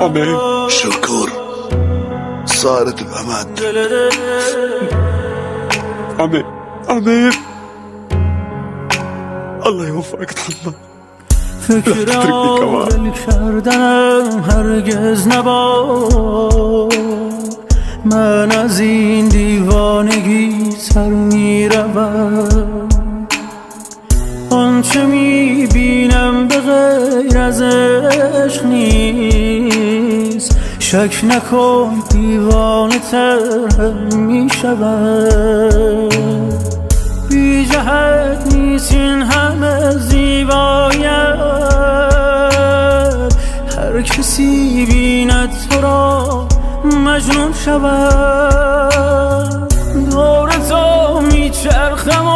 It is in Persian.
آمین. شکر سارت الأمد. آمین آمین. الله يوفقك محمد. فکر دل کردنم هرگز نباد، من از این دیوانگی سر میروم. آنچه میبینم به غیر از عشق نیست، شک نکن دیوانه تر میشوم. بی جهت نیست این همه زیبایت، هر کسی بیند تو را مجنون شود. دور تو میچرخم